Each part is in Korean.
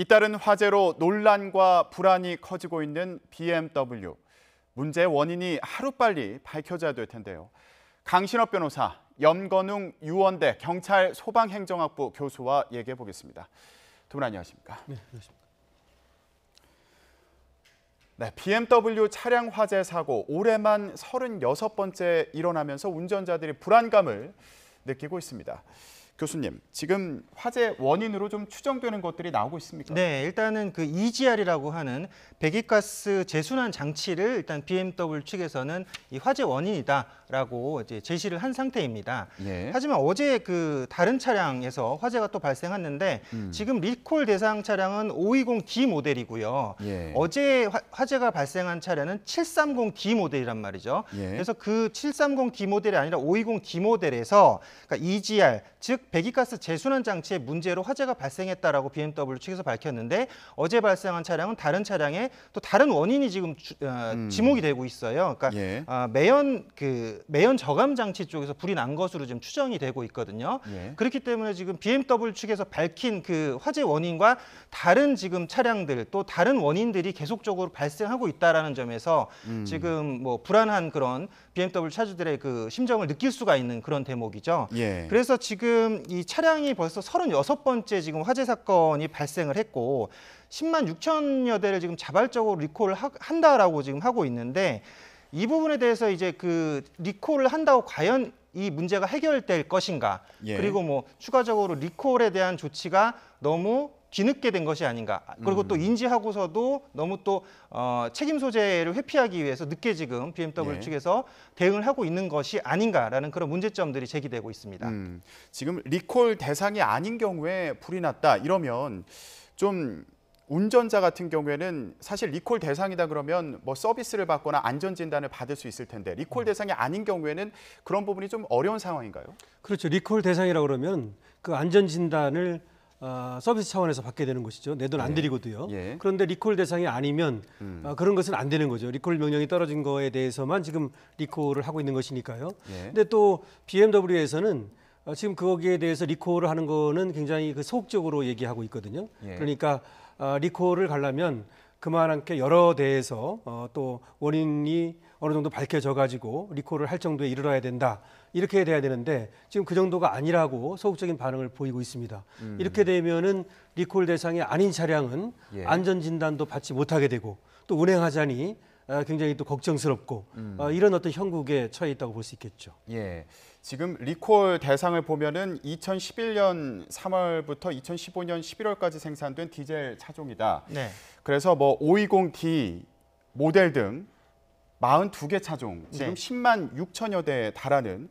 잇따른 화재로 논란과 불안이 커지고 있는 BMW. 문제의 원인이 하루빨리 밝혀져야 될 텐데요. 강신업 변호사, 염건웅 유원대 경찰 소방행정학부 교수와 얘기해 보겠습니다. 두 분 안녕하십니까? 네, 안녕하십니까. 네, BMW 차량 화재 사고 올해만 36번째 일어나면서 운전자들이 불안감을 느끼고 있습니다. 교수님, 지금 화재 원인으로 좀 추정되는 것들이 나오고 있습니까? 네, 일단은 그 EGR이라고 하는 배기가스 재순환 장치를 일단 BMW 측에서는 이 화재 원인이다라고 이제 제시를 한 상태입니다. 예. 하지만 어제 그 다른 차량에서 화재가 또 발생했는데 지금 리콜 대상 차량은 520D 모델이고요. 예. 어제 화재가 발생한 차량은 730D 모델이란 말이죠. 예. 그래서 그 730D 모델이 아니라 520D 모델에서 그러니까 EGR 즉 배기가스 재순환 장치의 문제로 화재가 발생했다라고 BMW 측에서 밝혔는데 어제 발생한 차량은 다른 차량에 또 다른 원인이 지금 지목이 되고 있어요. 그러니까 예. 매연 저감 장치 쪽에서 불이 난 것으로 지금 추정이 되고 있거든요. 예. 그렇기 때문에 지금 BMW 측에서 밝힌 그 화재 원인과 다른 지금 차량들 또 다른 원인들이 계속적으로 발생하고 있다라는 점에서 지금 뭐 불안한 그런 BMW 차주들의 그 심정을 느낄 수가 있는 그런 대목이죠. 예. 그래서 지금 이 차량이 벌써 36번째 지금 화재 사건이 발생을 했고 10만 6천여 대를 지금 자발적으로 리콜을 한다라고 지금 하고 있는데 이 부분에 대해서 이제 그 리콜을 한다고 과연 이 문제가 해결될 것인가? 예. 그리고 뭐 추가적으로 리콜에 대한 조치가 너무 뒤늦게 된 것이 아닌가. 그리고 또 인지하고서도 너무 또 책임 소재를 회피하기 위해서 늦게 지금 BMW 예. 측에서 대응을 하고 있는 것이 아닌가라는 그런 문제점들이 제기되고 있습니다. 지금 리콜 대상이 아닌 경우에 불이 났다 이러면 좀 운전자 같은 경우에는 사실 리콜 대상이다 그러면 뭐 서비스를 받거나 안전진단을 받을 수 있을 텐데 리콜 대상이 아닌 경우에는 그런 부분이 좀 어려운 상황인가요? 그렇죠. 리콜 대상이라고 그러면 그 안전진단을 서비스 차원에서 받게 되는 것이죠. 내 돈 안 들이고도요. 예. 그런데 리콜 대상이 아니면 그런 것은 안 되는 거죠. 리콜 명령이 떨어진 거에 대해서만 지금 리콜을 하고 있는 것이니까요. 예. 근데 또 BMW에서는 지금 거기에 대해서 리콜을 하는 거는 굉장히 그 소극적으로 얘기하고 있거든요. 예. 그러니까 리콜을 가려면 그만하게 여러 대에서 또 원인이 어느 정도 밝혀져 가지고 리콜을 할 정도에 이르러야 된다. 이렇게 돼야 되는데 지금 그 정도가 아니라고 소극적인 반응을 보이고 있습니다. 이렇게 되면은 리콜 대상이 아닌 차량은 예. 안전진단도 받지 못하게 되고 또 운행하자니 굉장히 또 걱정스럽고 이런 어떤 형국에 처해 있다고 볼 수 있겠죠. 예. 지금 리콜 대상을 보면은 2011년 3월부터 2015년 11월까지 생산된 디젤 차종이다. 네. 그래서 뭐 520D 모델 등 42개 차종, 지금 네. 10만 6천여 대에 달하는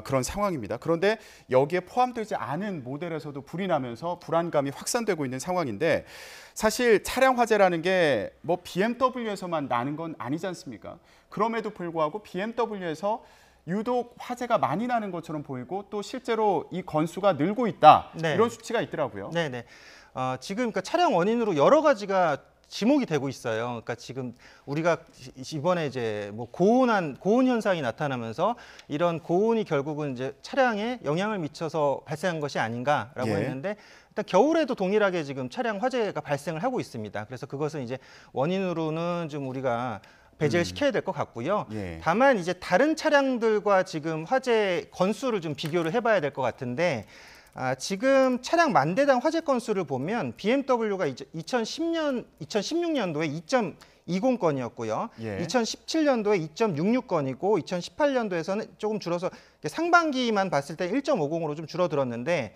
그런 상황입니다. 그런데 여기에 포함되지 않은 모델에서도 불이 나면서 불안감이 확산되고 있는 상황인데 사실 차량 화재라는 게 뭐 BMW에서만 나는 건 아니지 않습니까? 그럼에도 불구하고 BMW에서 유독 화재가 많이 나는 것처럼 보이고 또 실제로 이 건수가 늘고 있다. 네. 이런 수치가 있더라고요. 네네. 지금 그러니까 차량 원인으로 여러 가지가 지목이 되고 있어요. 그러니까 지금 우리가 이번에 이제 뭐 고온 현상이 나타나면서 이런 고온이 결국은 이제 차량에 영향을 미쳐서 발생한 것이 아닌가라고 예. 했는데 일단 겨울에도 동일하게 지금 차량 화재가 발생을 하고 있습니다. 그래서 그것은 이제 원인으로는 좀 우리가 배제를 시켜야 될 것 같고요. 예. 다만 이제 다른 차량들과 지금 화재 건수를 좀 비교를 해봐야 될 것 같은데 지금 차량 만 대당 화재 건수를 보면 BMW가 2016년도에 2.20건이었고요. 예. 2017년도에 2.66건이고 2018년도에서는 조금 줄어서 상반기만 봤을 때 1.50으로 좀 줄어들었는데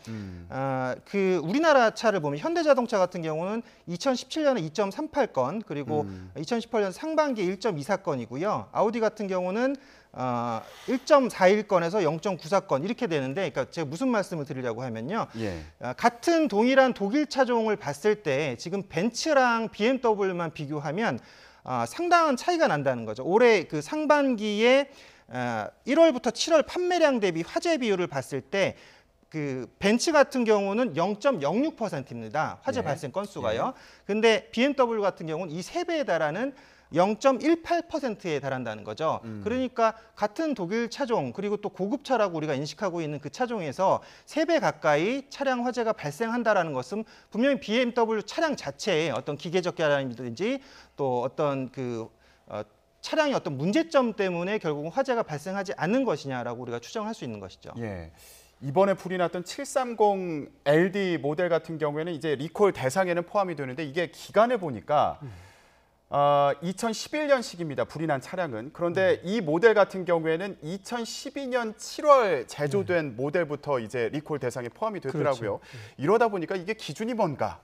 그 우리나라 차를 보면 현대자동차 같은 경우는 2017년에 2.38건 그리고 2018년 상반기 1.24건이고요. 아우디 같은 경우는 1.41건에서 0.94건 이렇게 되는데, 그러니까 제가 무슨 말씀을 드리려고 하면요. 예. 같은 동일한 독일 차종을 봤을 때 지금 벤츠랑 BMW만 비교하면 상당한 차이가 난다는 거죠. 올해 그 상반기에 1월부터 7월 판매량 대비 화재 비율을 봤을 때 그 벤츠 같은 경우는 0.06%입니다. 화재 예. 발생 건수가요. 근데 BMW 같은 경우는 이 3배에 달하는 0.18%에 달한다는 거죠. 그러니까 같은 독일 차종 그리고 또 고급차라고 우리가 인식하고 있는 그 차종에서 3배 가까이 차량 화재가 발생한다라는 것은 분명히 BMW 차량 자체의 어떤 기계적 결함이든지 또 어떤 차량의 어떤 문제점 때문에 결국은 화재가 발생하지 않는 것이냐라고 우리가 추정할 수 있는 것이죠. 예. 이번에 불이 났던 730 LD 모델 같은 경우에는 이제 리콜 대상에는 포함이 되는데 이게 기간을 보니까 2011년식입니다. 불이 난 차량은. 그런데 이 모델 같은 경우에는 2012년 7월 제조된 모델부터 이제 리콜 대상에 포함이 되더라고요. 그렇죠. 이러다 보니까 이게 기준이 뭔가?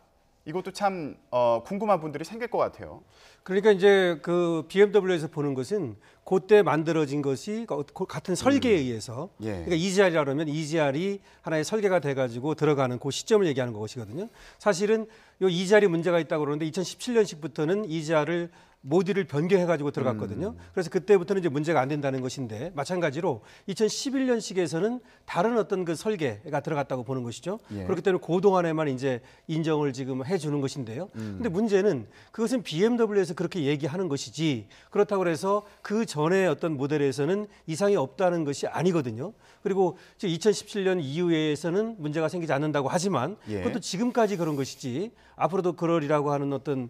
이것도 참 궁금한 분들이 생길 것 같아요. 그러니까 이제 그 BMW에서 보는 것은 그때 만들어진 것이 같은 설계에 의해서 예. 그러니까 EGR이라고 하면 EGR이 하나의 설계가 돼가지고 들어가는 그 시점을 얘기하는 것이거든요. 사실은 이 EGR이 문제가 있다고 그러는데 2017년식부터는 EGR을 모듈을 변경해가지고 들어갔거든요. 그래서 그때부터는 이제 문제가 안 된다는 것인데 마찬가지로 2011년식에서는 다른 어떤 그 설계가 들어갔다고 보는 것이죠. 예. 그렇기 때문에 그 동안에만 이제 인정을 지금 해주는 것인데요. 근데 문제는 그것은 BMW에서 그렇게 얘기하는 것이지 그렇다고 해서 그 전에 어떤 모델에서는 이상이 없다는 것이 아니거든요. 그리고 2017년 이후에서는 문제가 생기지 않는다고 하지만 예. 그것도 지금까지 그런 것이지 앞으로도 그러리라고 하는 어떤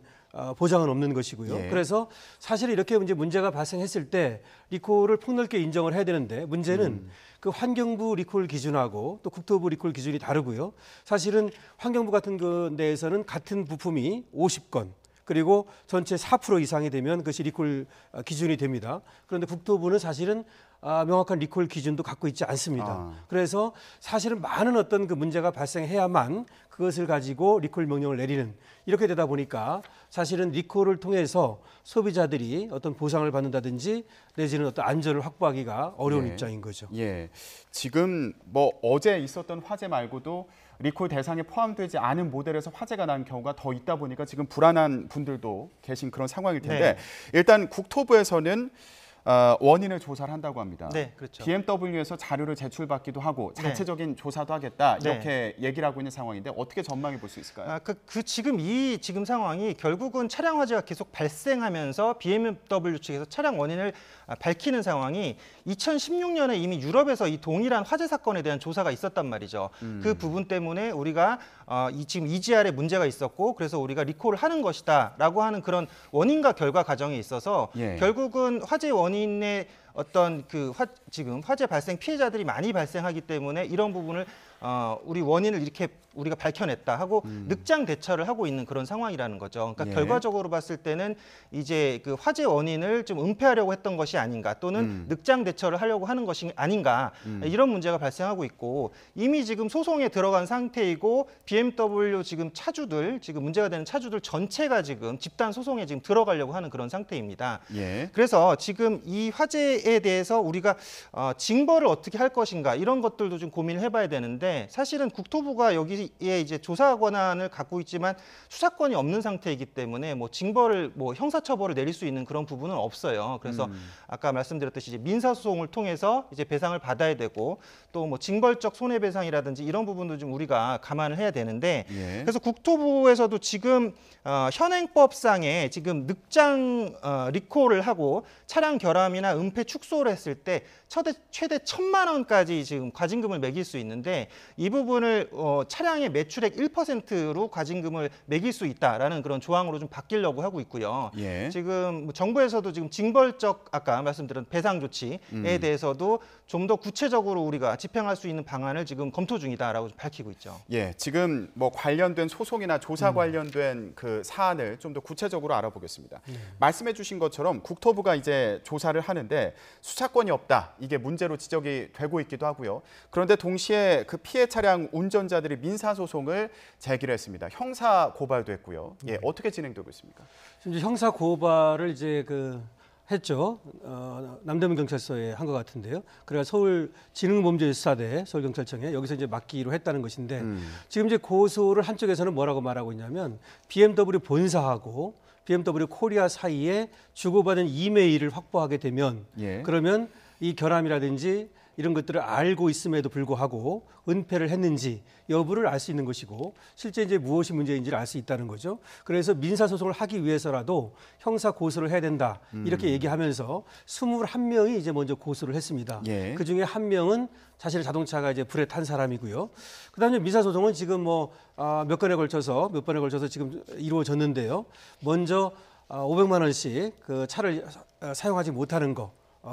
보장은 없는 것이고요. 예. 그래서 사실 이렇게 이제 문제가 발생했을 때 리콜을 폭넓게 인정을 해야 되는데 문제는 그 환경부 리콜 기준하고 또 국토부 리콜 기준이 다르고요. 사실은 환경부 같은 데에서는 같은 부품이 50건 그리고 전체 4% 이상이 되면 그것이 리콜 기준이 됩니다. 그런데 국토부는 사실은 명확한 리콜 기준도 갖고 있지 않습니다. 그래서 사실은 많은 어떤 그 문제가 발생해야만 그것을 가지고 리콜 명령을 내리는 이렇게 되다 보니까 사실은 리콜을 통해서 소비자들이 어떤 보상을 받는다든지 내지는 어떤 안전을 확보하기가 어려운 예. 입장인 거죠. 예. 지금 뭐 어제 있었던 화재 말고도 리콜 대상에 포함되지 않은 모델에서 화재가 난 경우가 더 있다 보니까 지금 불안한 분들도 계신 그런 상황일 텐데 네. 일단 국토부에서는 원인을 조사를 한다고 합니다. 네, 그렇죠. BMW에서 자료를 제출받기도 하고 자체적인 조사도 하겠다 네. 이렇게 얘기를 하고 있는 상황인데 어떻게 전망해 볼 수 있을까요? 지금 상황이 결국은 차량 화재가 계속 발생하면서 BMW 측에서 차량 원인을 밝히는 상황이 2016년에 이미 유럽에서 이 동일한 화재 사건에 대한 조사가 있었단 말이죠. 그 부분 때문에 우리가 지금 EGR에 문제가 있었고 그래서 우리가 리콜을 하는 것이다라고 하는 그런 원인과 결과 과정에 있어서 예. 결국은 화재 원인의 어떤 지금 화재 발생 피해자들이 많이 발생하기 때문에 이런 부분을 우리 원인을 이렇게 우리가 밝혀냈다 하고 늑장 대처를 하고 있는 그런 상황이라는 거죠. 그러니까 예. 결과적으로 봤을 때는 이제 그 화재 원인을 좀 은폐하려고 했던 것이 아닌가 또는 늑장 대처를 하려고 하는 것이 아닌가 이런 문제가 발생하고 있고 이미 지금 소송에 들어간 상태이고 BMW 지금 지금 문제가 되는 차주들 전체가 지금 집단 소송에 지금 들어가려고 하는 그런 상태입니다. 예. 그래서 지금 이 화재에 대해서 우리가 징벌을 어떻게 할 것인가 이런 것들도 좀 고민을 해봐야 되는데 사실은 국토부가 여기에 이제 조사 권한을 갖고 있지만 수사권이 없는 상태이기 때문에 뭐 징벌을 형사처벌을 내릴 수 있는 그런 부분은 없어요. 그래서 아까 말씀드렸듯이 이제 민사소송을 통해서 이제 배상을 받아야 되고 또 뭐 징벌적 손해배상이라든지 이런 부분도 좀 우리가 감안을 해야 되는데 예. 그래서 국토부에서도 지금 현행법상에 지금 늑장 리콜을 하고 차량 결함이나 은폐 축소를 했을 때 최대 1,000만 원까지 지금 과징금을 매길 수 있는데 이 부분을 차량의 매출액 1%로 과징금을 매길 수 있다라는 그런 조항으로 좀 바뀌려고 하고 있고요. 예. 지금 정부에서도 지금 징벌적 아까 말씀드린 배상 조치에 대해서도 좀 더 구체적으로 우리가 집행할 수 있는 방안을 지금 검토 중이다라고 밝히고 있죠. 예, 지금 뭐 관련된 소송이나 조사 관련된 그 사안을 좀 더 구체적으로 알아보겠습니다. 말씀해주신 것처럼 국토부가 이제 조사를 하는데 수사권이 없다 이게 문제로 지적이 되고 있기도 하고요. 그런데 동시에 그 피해 차량 운전자들이 민사 소송을 제기를 했습니다. 형사 고발도 했고요. 예, 어떻게 진행되고 있습니까? 지금 형사 고발을 이제 했죠. 남대문 경찰서에 한 것 같은데요. 그래가 서울지능범죄수사대 서울경찰청에 여기서 이제 맡기로 했다는 것인데 지금 이제 고소를 한쪽에서는 뭐라고 말하고 있냐면 BMW 본사하고 BMW 코리아 사이에 주고받은 이메일을 확보하게 되면 예. 그러면 이 결함이라든지 이런 것들을 알고 있음에도 불구하고 은폐를 했는지 여부를 알 수 있는 것이고 실제 이제 무엇이 문제인지를 알 수 있다는 거죠. 그래서 민사 소송을 하기 위해서라도 형사 고소를 해야 된다 이렇게 얘기하면서 21명이 이제 먼저 고소를 했습니다. 예. 그 중에 한 명은 자신의 자동차가 이제 불에 탄 사람이고요. 그다음에 민사 소송은 지금 뭐 몇 번에 걸쳐서 지금 이루어졌는데요. 먼저 500만 원씩 그 차를 사용하지 못하는 거.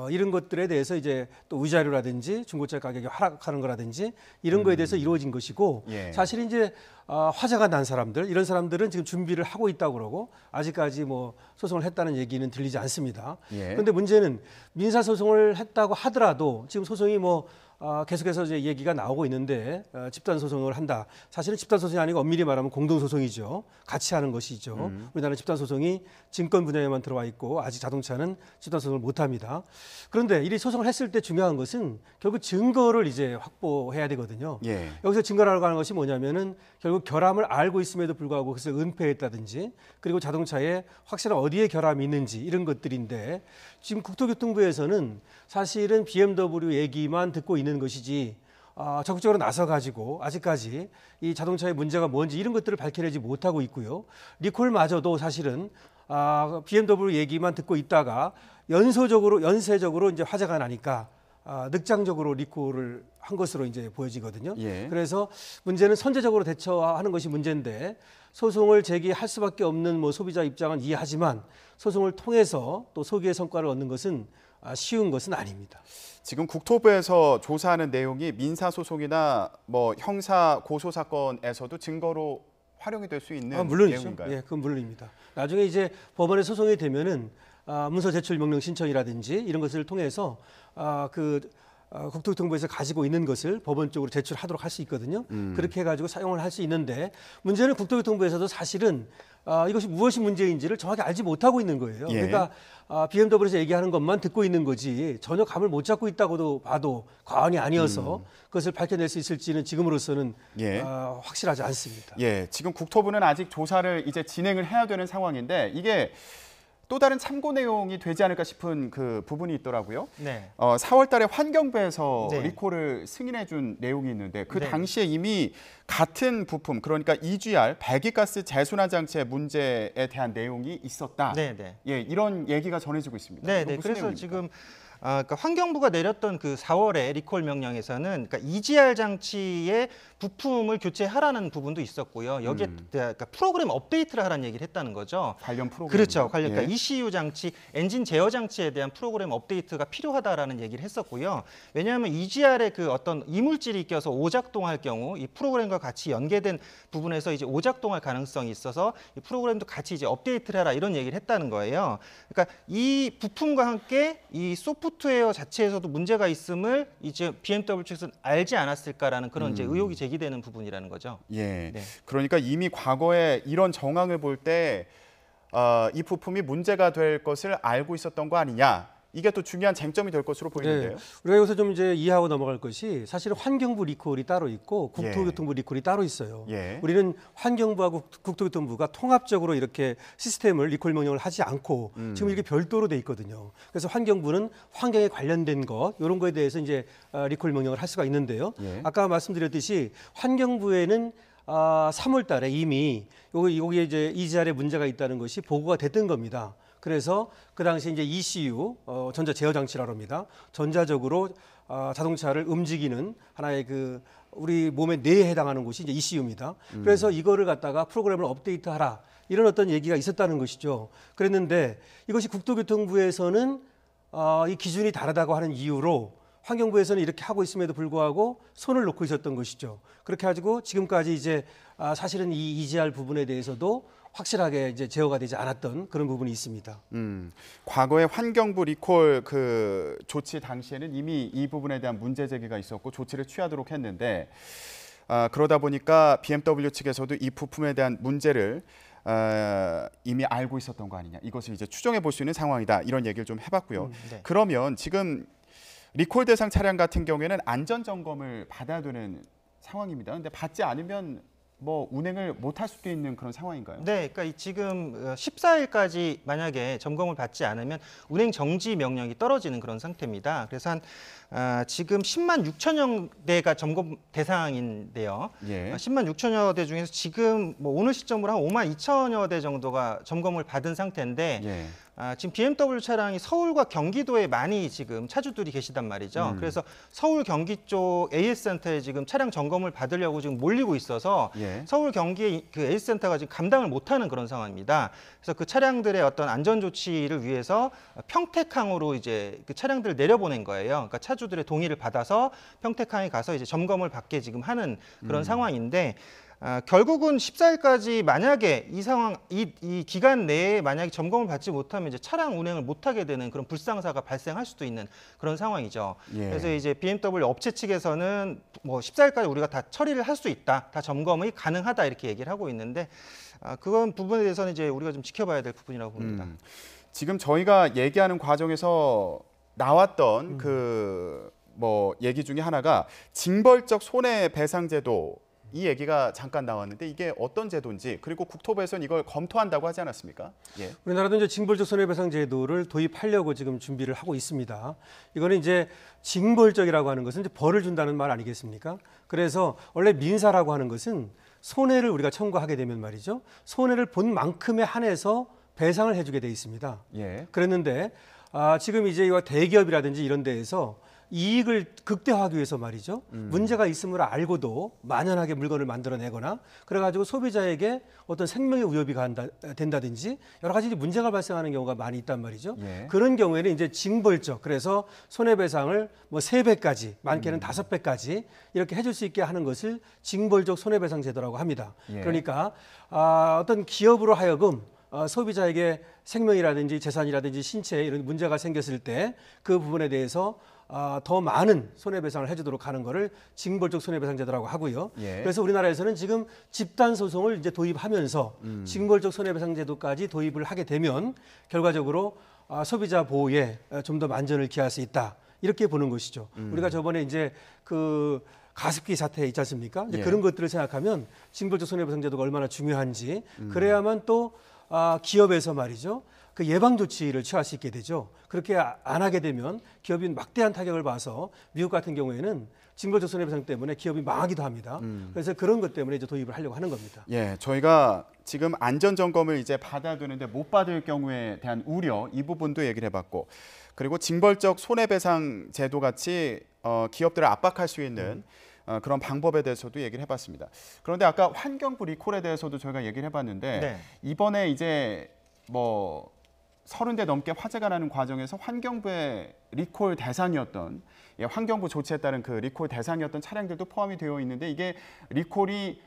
이런 것들에 대해서 이제 또 위자료라든지 중고차 가격이 하락하는 거라든지 이런 거에 대해서 이루어진 것이고 예. 사실 이제 화재가 난 사람들 이런 사람들은 지금 준비를 하고 있다고 그러고 아직까지 뭐 소송을 했다는 얘기는 들리지 않습니다. 예. 그런데 문제는 민사 소송을 했다고 하더라도 지금 소송이 뭐 계속해서 이제 얘기가 나오고 있는데 집단 소송을 한다. 사실은 집단 소송이 아니고 엄밀히 말하면 공동 소송이죠. 같이 하는 것이죠. 우리나라 집단 소송이 증권 분야에만 들어와 있고 아직 자동차는 집단 소송을 못 합니다. 그런데 이 소송을 했을 때 중요한 것은 결국 증거를 이제 확보해야 되거든요. 예. 여기서 증거라고 하는 것이 뭐냐면은 결국 결함을 알고 있음에도 불구하고 그것을 은폐했다든지 그리고 자동차에 확실한 어디에 결함이 있는지 이런 것들인데 지금 국토교통부에서는 사실은 BMW 얘기만 듣고 있는 것이지 적극적으로 나서 가지고 아직까지 이 자동차의 문제가 뭔지 이런 것들을 밝혀내지 못하고 있고요. 리콜마저도 사실은 BMW 얘기만 듣고 있다가 연쇄적으로 이제 화재가 나니까 늑장적으로 리콜을 한 것으로 이제 보여지거든요. 예. 그래서 문제는 선제적으로 대처하는 것이 문제인데 소송을 제기할 수밖에 없는 뭐 소비자 입장은 이해하지만 소송을 통해서 또 소기의 성과를 얻는 것은 쉬운 것은 아닙니다. 지금 국토부에서 조사하는 내용이 민사 소송이나 뭐 형사 고소 사건에서도 증거로 활용이 될 수 있는 물론이죠. 내용인가요? 예, 그건 물론입니다. 나중에 이제 법원에 소송이 되면은 문서 제출 명령 신청이라든지 이런 것을 통해서 국토교통부에서 가지고 있는 것을 법원 쪽으로 제출하도록 할 수 있거든요. 그렇게 해가지고 사용을 할 수 있는데 문제는 국토교통부에서도 사실은 이것이 무엇이 문제인지를 정확히 알지 못하고 있는 거예요. 예. 그러니까 BMW에서 얘기하는 것만 듣고 있는 거지 전혀 감을 못 잡고 있다고도 봐도 과언이 아니어서 그것을 밝혀낼 수 있을지는 지금으로서는 예. 확실하지 않습니다. 예, 지금 국토부는 아직 조사를 이제 진행을 해야 되는 상황인데 이게 또 다른 참고 내용이 되지 않을까 싶은 그 부분이 있더라고요. 네. 4월 달에 환경부에서 네. 리콜을 승인해 준 내용이 있는데 그 네. 당시에 이미 같은 부품 그러니까 EGR 배기가스 재순환 장치의 문제에 대한 내용이 있었다. 네, 네. 예, 이런 얘기가 전해지고 있습니다. 네, 이건 네. 무슨 그래서 내용입니까? 지금 그러니까 환경부가 내렸던 그 4월에 리콜 명령에서는 그러니까 EGR 장치의 부품을 교체하라는 부분도 있었고요. 여기에 그러니까 프로그램 업데이트를 하라는 얘기를 했다는 거죠. 관련 프로그램 그렇죠. 그러니까 예. ECU 장치, 엔진 제어 장치에 대한 프로그램 업데이트가 필요하다라는 얘기를 했었고요. 왜냐하면 EGR에 그 어떤 이물질이 껴서 오작동할 경우 이 프로그램과 같이 연계된 부분에서 이제 오작동할 가능성이 있어서 이 프로그램도 같이 이제 업데이트를 해라 이런 얘기를 했다는 거예요. 그러니까 이 부품과 함께 이 소프트웨어 자체에서도 문제가 있음을 이제 BMW 측에서는 알지 않았을까라는 그런 이제 의혹이 제기되는 부분이라는 거죠. 예. 네. 그러니까 이미 과거에 이런 정황을 볼 때 이 부품이 문제가 될 것을 알고 있었던 거 아니냐. 이게 또 중요한 쟁점이 될 것으로 보이는데요. 우리가 여기서 좀 이제 이해하고 넘어갈 것이 사실은 환경부 리콜이 따로 있고 예. 국토교통부 리콜이 따로 있어요. 예. 우리는 환경부하고 국토교통부가 통합적으로 이렇게 시스템을 리콜 명령을 하지 않고 지금 이렇게 별도로 돼 있거든요. 그래서 환경부는 환경에 관련된 것 이런 거에 대해서 이제 리콜 명령을 할 수가 있는데요. 예. 아까 말씀드렸듯이 환경부에는 3월 달에 이미 여기에 이제 EGR에 문제가 있다는 것이 보고가 됐던 겁니다. 그래서 그 당시 이제 ECU 전자 제어 장치라고 합니다. 전자적으로 자동차를 움직이는 하나의 그 우리 몸의 뇌에 해당하는 곳이 이제 ECU입니다. 그래서 이거를 갖다가 프로그램을 업데이트하라 이런 어떤 얘기가 있었다는 것이죠. 그랬는데 이것이 국토교통부에서는 이 기준이 다르다고 하는 이유로 환경부에서는 이렇게 하고 있음에도 불구하고 손을 놓고 있었던 것이죠. 그렇게 가지고 지금까지 이제 사실은 이 EGR 부분에 대해서도 확실하게 이제 제어가 되지 않았던 그런 부분이 있습니다. 과거에 환경부 리콜 그 조치 당시에는 이미 이 부분에 대한 문제 제기가 있었고 조치를 취하도록 했는데 그러다 보니까 BMW 측에서도 이 부품에 대한 문제를 이미 알고 있었던 거 아니냐. 이것을 이제 추정해 볼 수 있는 상황이다. 이런 얘기를 좀 해봤고요. 네. 그러면 지금 리콜 대상 차량 같은 경우에는 안전 점검을 받아야 되는 상황입니다. 근데 받지 않으면 뭐 운행을 못할 수도 있는 그런 상황인가요? 네, 그러니까 지금 14일까지 만약에 점검을 받지 않으면 운행 정지 명령이 떨어지는 그런 상태입니다. 그래서 지금 10만 6천여 대가 점검 대상인데요. 예. 10만 6천여 대 중에서 지금 뭐 오늘 시점으로 한 5만 2천여 대 정도가 점검을 받은 상태인데 예. 지금 BMW 차량이 서울과 경기도에 많이 지금 차주들이 계시단 말이죠. 그래서 서울 경기 쪽 AS 센터에 지금 차량 점검을 받으려고 지금 몰리고 있어서 예. 서울 경기의 그 AS 센터가 지금 감당을 못하는 그런 상황입니다. 그래서 그 차량들의 어떤 안전 조치를 위해서 평택항으로 이제 그 차량들을 내려보낸 거예요. 그러니까 차주들의 동의를 받아서 평택항에 가서 이제 점검을 받게 지금 하는 그런 상황인데. 결국은 14일까지 만약에 이 상황, 이 기간 내에 만약에 점검을 받지 못하면 이제 차량 운행을 못하게 되는 그런 불상사가 발생할 수도 있는 그런 상황이죠. 예. 그래서 이제 BMW 업체 측에서는 뭐 14일까지 우리가 다 처리를 할 수 있다, 다 점검이 가능하다 이렇게 얘기를 하고 있는데 그건 부분에 대해서는 이제 우리가 좀 지켜봐야 될 부분이라고 봅니다. 지금 저희가 얘기하는 과정에서 나왔던 그 뭐 얘기 중에 하나가 징벌적 손해배상제도 이 얘기가 잠깐 나왔는데 이게 어떤 제도인지 그리고 국토부에서는 이걸 검토한다고 하지 않았습니까? 예. 우리나라도 이제 징벌적 손해배상 제도를 도입하려고 지금 준비를 하고 있습니다. 이거는 이제 징벌적이라고 하는 것은 이제 벌을 준다는 말 아니겠습니까? 그래서 원래 민사라고 하는 것은 손해를 우리가 청구하게 되면 말이죠. 손해를 본 만큼에 한해서 배상을 해주게 돼 있습니다. 예. 그랬는데 지금 이제 이와 대기업이라든지 이런 데에서 이익을 극대화하기 위해서 말이죠. 문제가 있음을 알고도 만연하게 물건을 만들어내거나 그래가지고 소비자에게 어떤 생명의 위협이 된다든지 여러 가지 문제가 발생하는 경우가 많이 있단 말이죠. 예. 그런 경우에는 이제 징벌적, 그래서 손해배상을 뭐 3배까지, 많게는 5배까지 이렇게 해줄 수 있게 하는 것을 징벌적 손해배상 제도라고 합니다. 예. 그러니까 어떤 기업으로 하여금 소비자에게 생명이라든지 재산이라든지 신체에 이런 문제가 생겼을 때 그 부분에 대해서 더 많은 손해배상을 해주도록 하는 것을 징벌적 손해배상제도라고 하고요. 예. 그래서 우리나라에서는 지금 집단소송을 이제 도입하면서 징벌적 손해배상제도까지 도입을 하게 되면 결과적으로 소비자 보호에 좀 더 만전을 기할 수 있다. 이렇게 보는 것이죠. 우리가 저번에 이제 그 가습기 사태 있지 않습니까? 이제 예. 그런 것들을 생각하면 징벌적 손해배상제도가 얼마나 중요한지 그래야만 또 기업에서 말이죠. 그 예방 조치를 취할 수 있게 되죠. 그렇게 안 하게 되면 기업이 막대한 타격을 봐서 미국 같은 경우에는 징벌적 손해배상 때문에 기업이 망하기도 합니다. 그래서 그런 것 때문에 이제 도입을 하려고 하는 겁니다. 예, 저희가 지금 안전 점검을 이제 받아야 되는데 못 받을 경우에 대한 우려 이 부분도 얘기를 해봤고, 그리고 징벌적 손해배상 제도 같이 기업들을 압박할 수 있는 그런 방법에 대해서도 얘기를 해봤습니다. 그런데 아까 환경부 리콜에 대해서도 저희가 얘기를 해봤는데 네. 이번에 이제 뭐 30대 넘게 화재가 나는 과정에서 환경부의 리콜 대상이었던 환경부 조치에 따른 그 리콜 대상이었던 차량들도 포함이 되어 있는데 이게 리콜이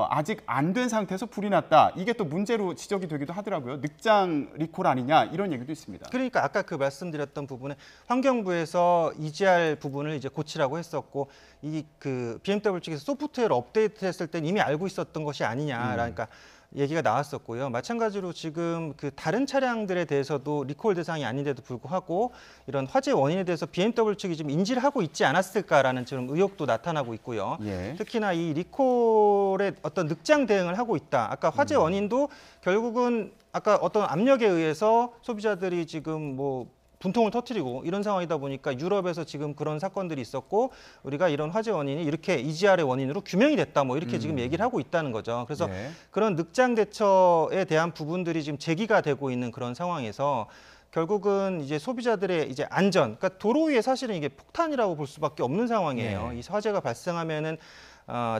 아직 안 된 상태에서 불이 났다. 이게 또 문제로 지적이 되기도 하더라고요. 늑장 리콜 아니냐 이런 얘기도 있습니다. 그러니까 아까 그 말씀드렸던 부분에 환경부에서 EGR 부분을 이제 고치라고 했었고 이 그 BMW 측에서 소프트웨어를 업데이트했을 때 이미 알고 있었던 것이 아니냐라니까 얘기가 나왔었고요. 마찬가지로 지금 그 다른 차량들에 대해서도 리콜 대상이 아닌데도 불구하고 이런 화재 원인에 대해서 BMW 측이 좀 인지를 하고 있지 않았을까라는 지금 의혹도 나타나고 있고요. 예. 특히나 이 리콜의 어떤 늑장 대응을 하고 있다. 아까 화재 원인도 결국은 아까 어떤 압력에 의해서 소비자들이 지금 뭐 분통을 터뜨리고 이런 상황이다 보니까 유럽에서 지금 그런 사건들이 있었고 우리가 이런 화재 원인이 이렇게 EGR의 원인으로 규명이 됐다 뭐 이렇게 지금 얘기를 하고 있다는 거죠. 그래서 예. 그런 늑장 대처에 대한 부분들이 지금 제기가 되고 있는 그런 상황에서 결국은 이제 소비자들의 이제 안전, 그러니까 도로 위에 사실은 이게 폭탄이라고 볼 수밖에 없는 상황이에요. 예. 이 화재가 발생하면은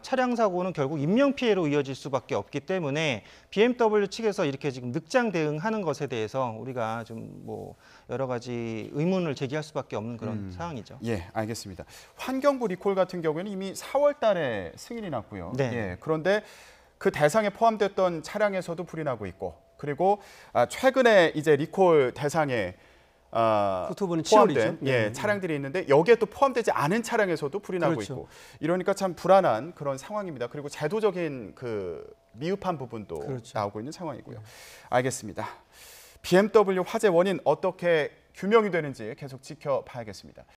차량 사고는 결국 인명 피해로 이어질 수밖에 없기 때문에 BMW 측에서 이렇게 지금 늑장 대응하는 것에 대해서 우리가 좀 뭐 여러 가지 의문을 제기할 수밖에 없는 그런 상황이죠. 예, 알겠습니다. 환경부 리콜 같은 경우에는 이미 4월 달에 승인이 났고요. 네. 예, 그런데 그 대상에 포함됐던 차량에서도 불이 나고 있고, 그리고 최근에 이제 리콜 대상에 국토부는 포함된 7월이죠. 예, 차량들이 있는데 여기에 또 포함되지 않은 차량에서도 불이 나고 그렇죠. 있고, 이러니까 참 불안한 그런 상황입니다. 그리고 제도적인 그 미흡한 부분도 그렇죠. 나오고 있는 상황이고요. 알겠습니다. BMW 화재 원인 어떻게 규명이 되는지 계속 지켜봐야겠습니다.